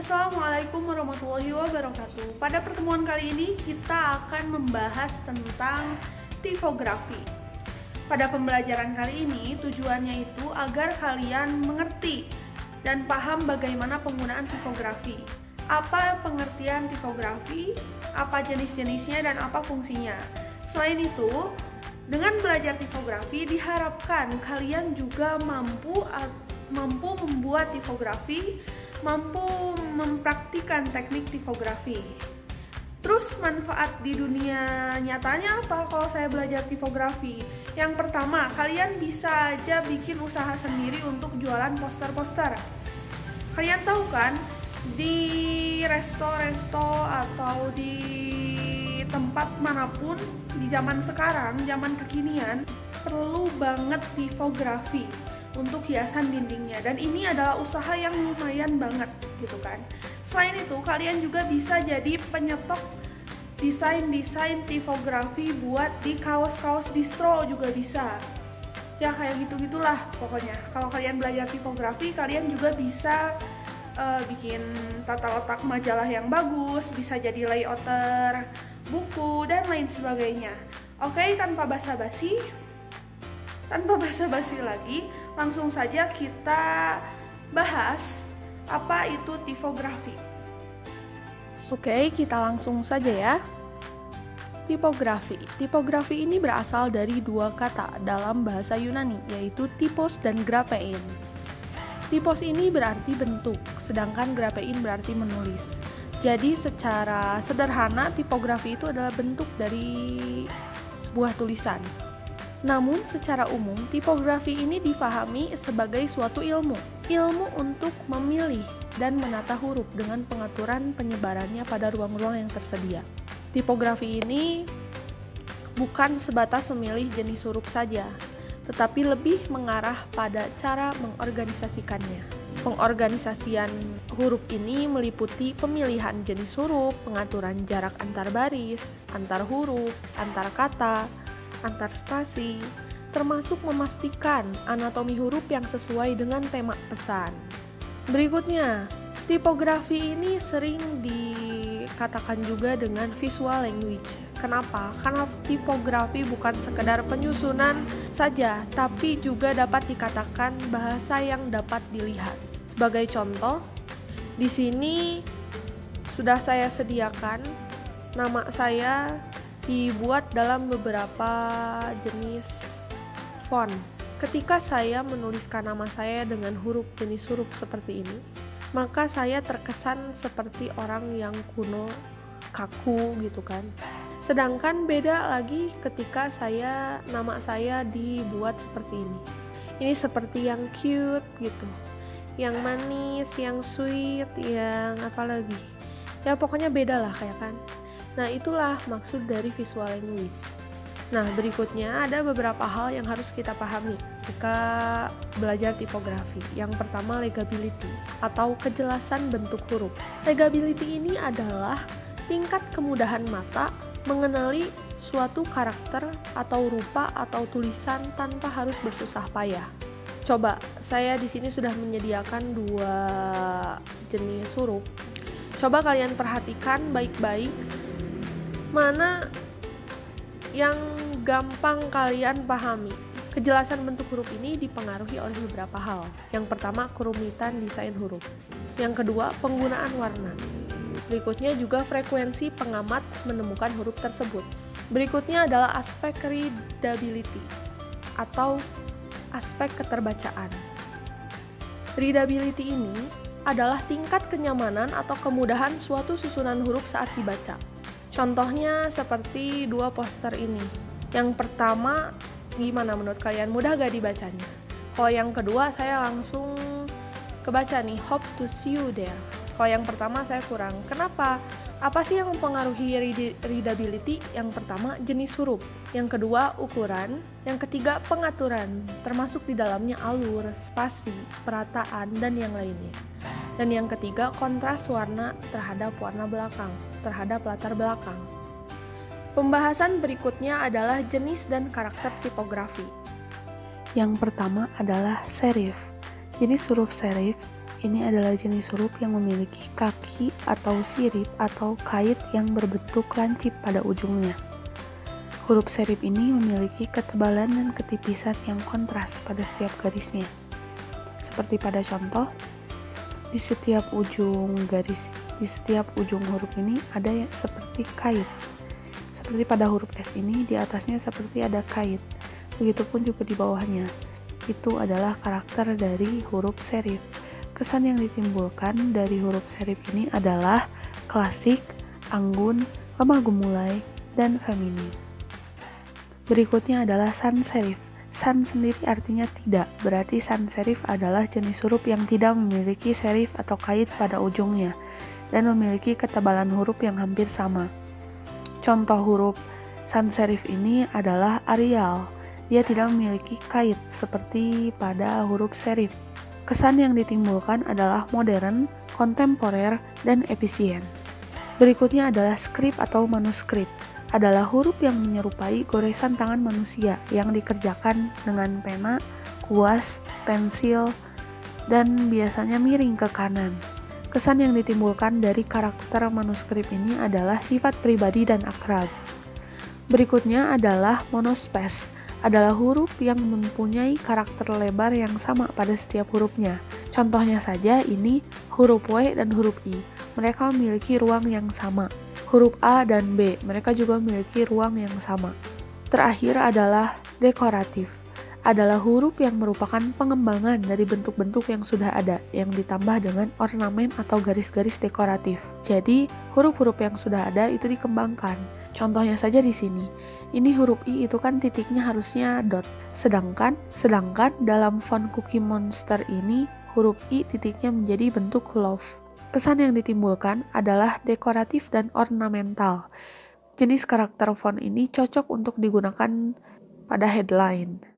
Assalamualaikum warahmatullahi wabarakatuh. Pada pertemuan kali ini kita akan membahas tentang tipografi. Pada pembelajaran kali ini tujuannya itu agar kalian mengerti dan paham bagaimana penggunaan tipografi. Apa pengertian tipografi, apa jenis-jenisnya dan apa fungsinya. Selain itu, dengan belajar tipografi diharapkan kalian juga mampu membuat tipografi, mampu mempraktikkan teknik tipografi. Terus manfaat di dunia nyatanya apa kalau saya belajar tipografi? Yang pertama, kalian bisa aja bikin usaha sendiri untuk jualan poster-poster. Kalian tahu kan, di resto-resto atau di tempat manapun di zaman sekarang, zaman kekinian, perlu banget tipografi untuk hiasan dindingnya, dan ini adalah usaha yang lumayan banget gitu kan. Selain itu, kalian juga bisa jadi penyetok desain-desain tipografi buat di kaos-kaos distro juga bisa. Ya kayak gitu-gitulah pokoknya. Kalau kalian belajar tipografi, kalian juga bisa bikin tata letak majalah yang bagus, bisa jadi layouter buku dan lain sebagainya. Oke, tanpa basa-basi lagi, langsung saja kita bahas apa itu tipografi. Oke, kita langsung saja ya. Tipografi. Tipografi ini berasal dari dua kata dalam bahasa Yunani, yaitu typos dan graphein. Typos ini berarti bentuk, sedangkan graphein berarti menulis. Jadi secara sederhana tipografi itu adalah bentuk dari sebuah tulisan. Namun secara umum, tipografi ini difahami sebagai suatu ilmu untuk memilih dan menata huruf dengan pengaturan penyebarannya pada ruang-ruang yang tersedia. Tipografi ini bukan sebatas memilih jenis huruf saja, tetapi lebih mengarah pada cara mengorganisasikannya. Pengorganisasian huruf ini meliputi pemilihan jenis huruf, pengaturan jarak antar baris, antar huruf, antar kata, antar spasi, termasuk memastikan anatomi huruf yang sesuai dengan tema pesan. Berikutnya, tipografi ini sering dikatakan juga dengan visual language. Kenapa? Karena tipografi bukan sekedar penyusunan saja, tapi juga dapat dikatakan bahasa yang dapat dilihat. Sebagai contoh, di sini sudah saya sediakan nama saya dibuat dalam beberapa jenis font. Ketika saya menuliskan nama saya dengan jenis huruf seperti ini, maka saya terkesan seperti orang yang kuno, kaku gitu kan. Sedangkan beda lagi ketika nama saya dibuat seperti ini. Ini seperti yang cute gitu, yang manis, yang sweet, yang apa lagi. Ya pokoknya beda lah kayak kan. Nah, itulah maksud dari visual language. Nah, berikutnya ada beberapa hal yang harus kita pahami ketika belajar tipografi. Yang pertama, legibility atau kejelasan bentuk huruf. Legibility ini adalah tingkat kemudahan mata mengenali suatu karakter atau rupa atau tulisan tanpa harus bersusah payah. Coba, saya di sini sudah menyediakan dua jenis huruf. Coba kalian perhatikan baik-baik mana yang gampang kalian pahami. Kejelasan bentuk huruf ini dipengaruhi oleh beberapa hal. Yang pertama, kerumitan desain huruf. Yang kedua, penggunaan warna. Berikutnya juga frekuensi pengamat menemukan huruf tersebut. Berikutnya adalah aspek readability atau aspek keterbacaan. Readability ini adalah tingkat kenyamanan atau kemudahan suatu susunan huruf saat dibaca. Contohnya seperti dua poster ini. Yang pertama, gimana menurut kalian? Mudah gak dibacanya? Kalau yang kedua, saya langsung kebaca nih, hope to see you there. Kalau yang pertama saya kurang. Kenapa? Apa sih yang mempengaruhi readability? Yang pertama, jenis huruf. Yang kedua, ukuran. Yang ketiga, pengaturan, termasuk di dalamnya alur, spasi, perataan, dan yang lainnya. Dan yang ketiga, kontras warna terhadap warna belakang, terhadap latar belakang. Pembahasan berikutnya adalah jenis dan karakter tipografi. Yang pertama adalah serif. Jenis huruf serif ini adalah jenis huruf yang memiliki kaki atau sirip atau kait yang berbentuk lancip pada ujungnya. Huruf serif ini memiliki ketebalan dan ketipisan yang kontras pada setiap garisnya. Seperti pada contoh, di setiap ujung huruf ini ada yang seperti kait. Seperti pada huruf S ini, di atasnya seperti ada kait. Begitupun juga di bawahnya. Itu adalah karakter dari huruf serif. Kesan yang ditimbulkan dari huruf serif ini adalah klasik, anggun, lemah gemulai, dan feminin. Berikutnya adalah sans serif. Sans sendiri artinya tidak, berarti sans serif adalah jenis huruf yang tidak memiliki serif atau kait pada ujungnya, dan memiliki ketebalan huruf yang hampir sama. Contoh huruf sans serif ini adalah Arial. Dia tidak memiliki kait seperti pada huruf serif. Kesan yang ditimbulkan adalah modern, kontemporer, dan efisien. Berikutnya adalah skrip atau manuskrip. Adalah huruf yang menyerupai goresan tangan manusia yang dikerjakan dengan pena, kuas, pensil, dan biasanya miring ke kanan. Kesan yang ditimbulkan dari karakter manuskrip ini adalah sifat pribadi dan akrab. Berikutnya adalah monospes. Adalah huruf yang mempunyai karakter lebar yang sama pada setiap hurufnya. Contohnya saja ini huruf W dan huruf I. Mereka memiliki ruang yang sama. Huruf A dan B, mereka juga memiliki ruang yang sama. Terakhir adalah dekoratif. Adalah huruf yang merupakan pengembangan dari bentuk-bentuk yang sudah ada, yang ditambah dengan ornamen atau garis-garis dekoratif. Jadi, huruf-huruf yang sudah ada itu dikembangkan. Contohnya saja di sini. Ini huruf I itu kan titiknya harusnya dot. Sedangkan dalam font Cookie Monster ini huruf I titiknya menjadi bentuk love. Kesan yang ditimbulkan adalah dekoratif dan ornamental. Jenis karakter font ini cocok untuk digunakan pada headline.